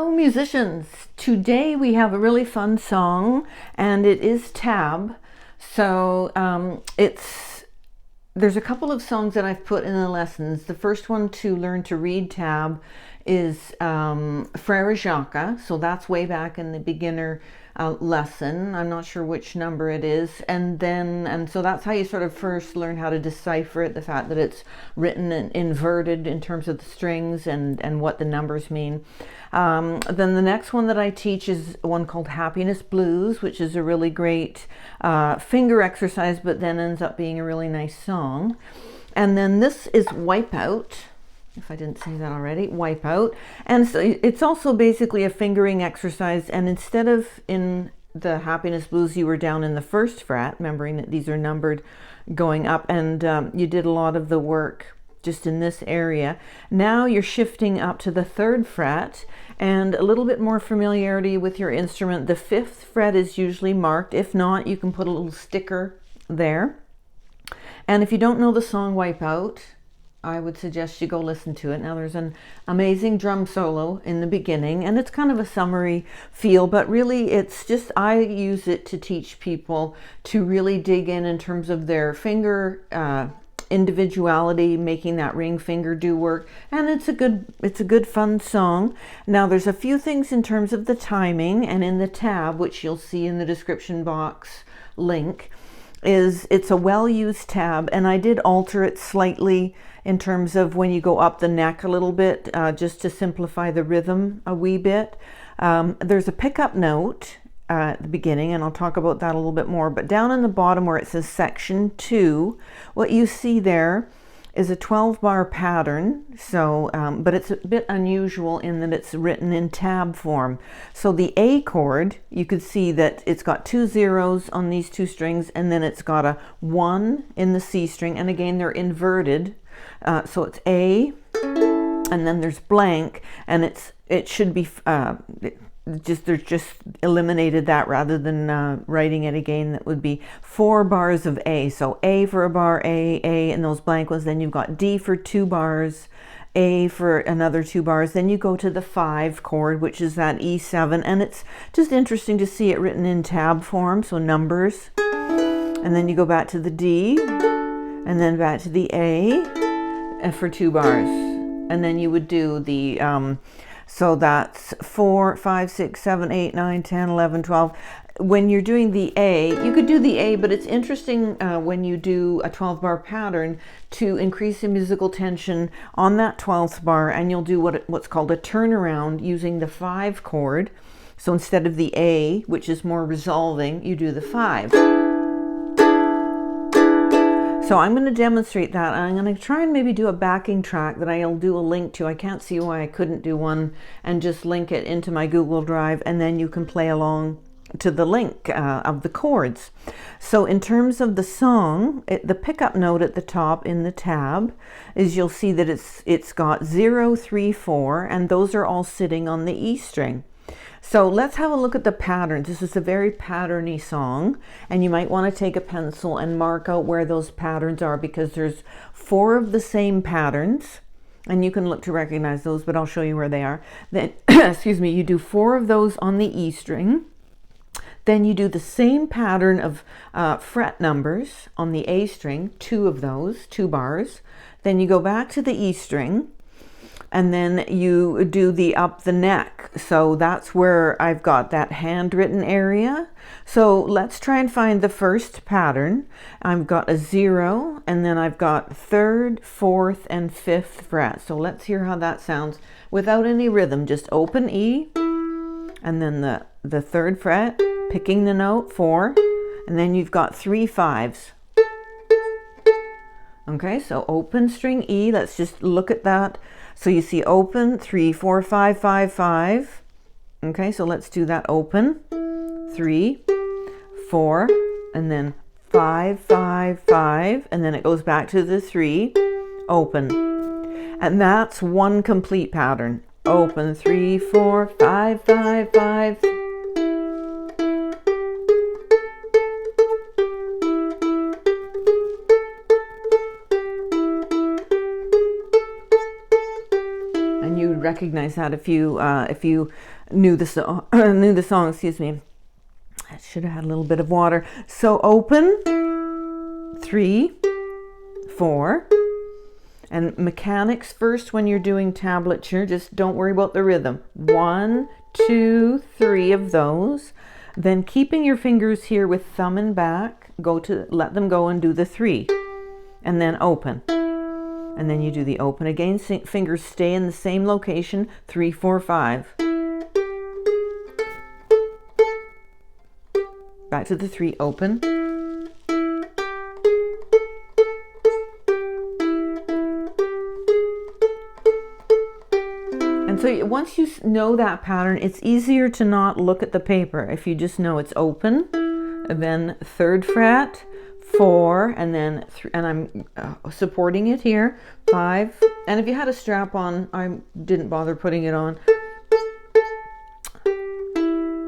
Hello musicians, today we have a really fun song and it is tab. So there's a couple of songs that I've put in the lessons. The first one to learn to read tab is Frere Jacques, so that's way back in the beginner lesson. I'm not sure which number it is, and so that's how you sort of first learn how to decipher it, the fact that it's written and inverted in terms of the strings and what the numbers mean. Then the next one that I teach is one called Happiness Blues, which is a really great finger exercise, but then ends up being a really nice song. And then this is Wipeout, if I didn't say that already, Wipeout. And so it's also basically a fingering exercise, and instead of in the Happiness Blues you were down in the first fret, remembering that these are numbered going up, and you did a lot of the work just in this area. Now you're shifting up to the third fret and a little bit more familiarity with your instrument. The fifth fret is usually marked. If not, you can put a little sticker there. And if you don't know the song Wipeout, I would suggest you go listen to it. Now there's an amazing drum solo in the beginning, and it's kind of a summery feel, but really it's just, I use it to teach people to really dig in terms of their finger individuality, making that ring finger do work, and it's a good fun song. Now there's a few things in terms of the timing, and in the tab, which you'll see in the description box link, it's a well-used tab, and I did alter it slightly in terms of when you go up the neck a little bit, just to simplify the rhythm a wee bit. There's a pickup note at the beginning, and I'll talk about that a little bit more, but down in the bottom where it says section 2, what you see there is a 12-bar pattern. So but it's a bit unusual in that it's written in tab form. So the A chord, you could see that it's got 2 zeros on these 2 strings, and then it's got a 1 in the C string, and again they're inverted, so it's A, and then there's blank, and it should be they're just eliminated that rather than writing it again. That would be 4 bars of A. So A for a bar, A, and those blank ones. Then you've got D for 2 bars, A for another 2 bars. Then you go to the 5 chord, which is that E7, and it's just interesting to see it written in tab form, so numbers. And then you go back to the D, and then back to the A for 2 bars. And then you would do the so that's 4, 5, 6, 7, 8, 9, 10, 11, 12. When you're doing the A, you could do the A, but it's interesting when you do a 12-bar pattern to increase the musical tension on that 12th bar, and you'll do what's called a turnaround using the 5 chord. So instead of the A, which is more resolving, you do the 5. So I'm going to demonstrate that. I'm going to try and maybe do a backing track that I'll do a link to. I can't see why I couldn't do one and just link it into my Google Drive, and then you can play along to the link of the chords. So in terms of the song, the pickup note at the top in the tab is, you'll see that it's got 0, 3, 4, and those are all sitting on the E string. So let's have a look at the patterns. This is a very patterny song, and you might want to take a pencil and mark out where those patterns are, because there's 4 of the same patterns, and you can look to recognize those, but I'll show you where they are. Then, excuse me, you do 4 of those on the E string. Then you do the same pattern of fret numbers on the A string, 2 of those, 2 bars. Then you go back to the E string, and then you do the up the neck. So that's where I've got that handwritten area. So let's try and find the first pattern. I've got a 0, and then I've got 3rd, 4th, and 5th fret. So let's hear how that sounds without any rhythm. Just open E, and then the 3rd fret, picking the note 4, and then you've got 3 5s. Okay, so open string E. Let's just look at that. So you see open, 3, 4, 5, 5, 5. Okay, so let's do that. Open, 3, 4, and then 5, 5, 5, and then it goes back to the 3, open. And that's one complete pattern. Open, 3, 4, 5, 5, 5. recognize that if you knew the song. Knew the song. Excuse me. I should have had a little bit of water. So open 3, 4, and mechanics first when you're doing tablature. Just don't worry about the rhythm. 1, 2, 3 of those. Then keeping your fingers here with thumb and back, let them go and do the 3, and then open. And then you do the open again. Fingers stay in the same location. 3, 4, 5. Back to the 3, open. And so once you know that pattern, it's easier to not look at the paper. If you just know it's open, then 3rd fret, 4, and then 3, and I'm supporting it here, 5. And if you had a strap on, I didn't bother putting it on.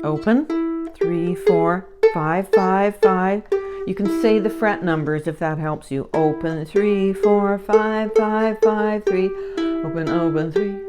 Open, 3, 4, 5, 5, 5. You can say the fret numbers if that helps you. Open, 3, 4, 5, 5, 5, 3. Open, open, 3.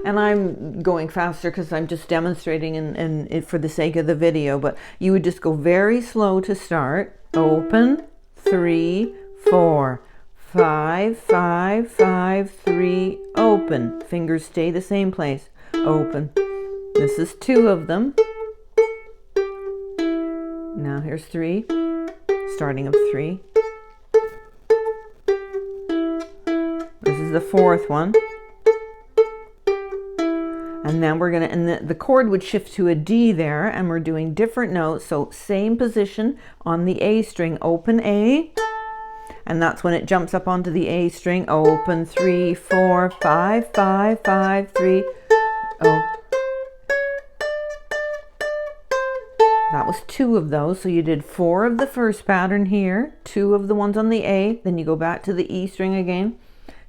And I'm going faster because I'm just demonstrating and for the sake of the video, but you would just go very slow to start. Open, 3, 4, 5, 5, 5, 3, open. Fingers stay the same place. Open. This is 2 of them. Now here's 3, starting of 3. This is the 4th one. And then we're going to, and the chord would shift to a D there, and we're doing different notes. So same position on the A string, open A, and that's when it jumps up onto the A string. Open, 3, 4, 5, 5, 5, 3. Oh. That was 2 of those. So you did 4 of the first pattern here, 2 of the ones on the A, then you go back to the E string again,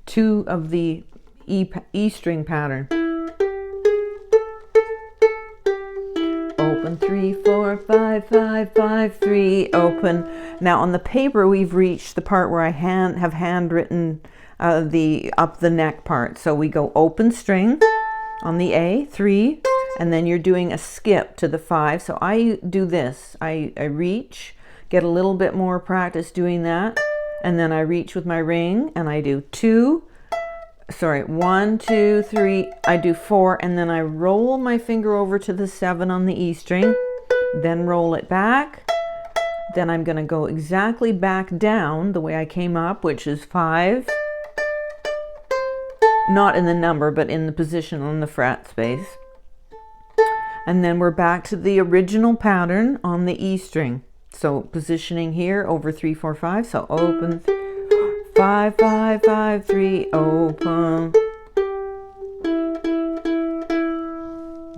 2 of the E string pattern. Open, 3, 4, 5, 5, 5, 3, open. Now on the paper we've reached the part where I have handwritten the up the neck part. So we go open string on the A, 3, and then you're doing a skip to the 5. So I do this. I reach, get a little bit more practice doing that, and then I reach with my ring and I do 1, 2, 3, I do 4, and then I roll my finger over to the 7 on the E string, then roll it back. Then I'm going to go exactly back down the way I came up, which is 5. Not in the number, but in the position on the fret space. And then we're back to the original pattern on the E string. So positioning here over 3, 4, 5. So open, 5, 5, 5, 3, open.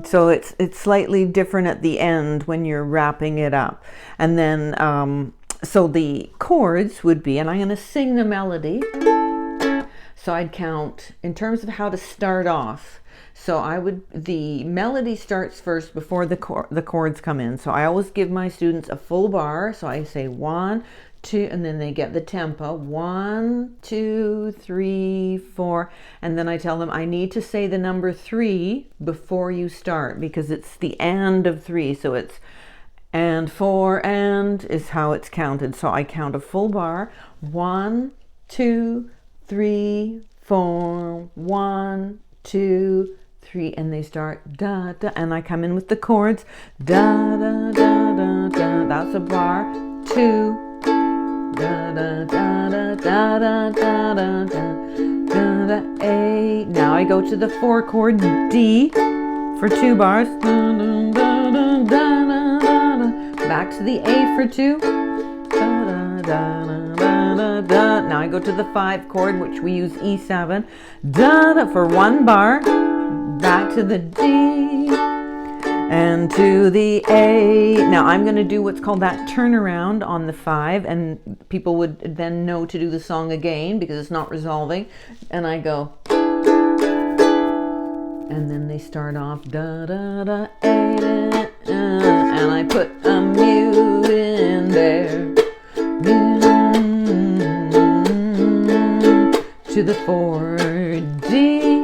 So it's slightly different at the end when you're wrapping it up. And then, so the chords would be, and I'm going to sing the melody. So I'd count in terms of how to start off. So the melody starts first before the chords come in. So I always give my students a full bar. So I say 1, 2, and then they get the tempo. 1, 2, 3, 4. And then I tell them I need to say the number 3 before you start, because it's the and of 3. So it's and 4 and is how it's counted. So I count a full bar. 1, 2, 3, 4. 1, 2, 3, and they start da da, and I come in with the chords da da da da da. That's a bar. 2 da da da da da da da da da da A. Now I go to the 4 chord D for 2 bars. Da, da, da, da, da, da, da. Back to the A for 2. Da, da, da, da, da, da. Now I go to the 5 chord, which we use E7. Da da for 1 bar. Back to the D and to the A. Now I'm going to do what's called that turnaround on the 5, and people would then know to do the song again because it's not resolving. And I go, and then they start off da da da A, da, and I put a mute in there to the 4 D.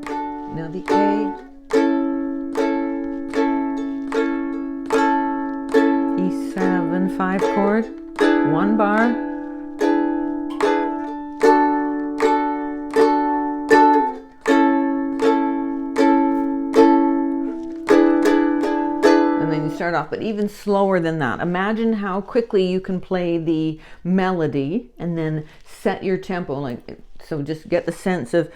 Now the A, E7, 5 chord, 1 bar, start off, but even slower than that. Imagine how quickly you can play the melody and then set your tempo, like so. Just get the sense of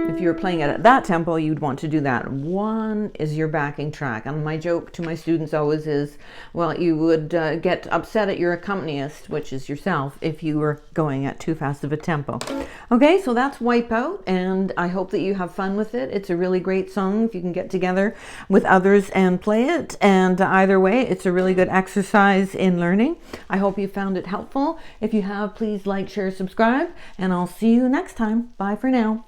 if you were playing it at that tempo, you'd want to do that. 1 is your backing track. And my joke to my students always is, well, you would get upset at your accompanist, which is yourself, if you were going at too fast of a tempo. Okay, so that's Wipeout, and I hope that you have fun with it. It's a really great song if you can get together with others and play it. And either way, it's a really good exercise in learning. I hope you found it helpful. If you have, please like, share, subscribe, and I'll see you next time. Bye for now.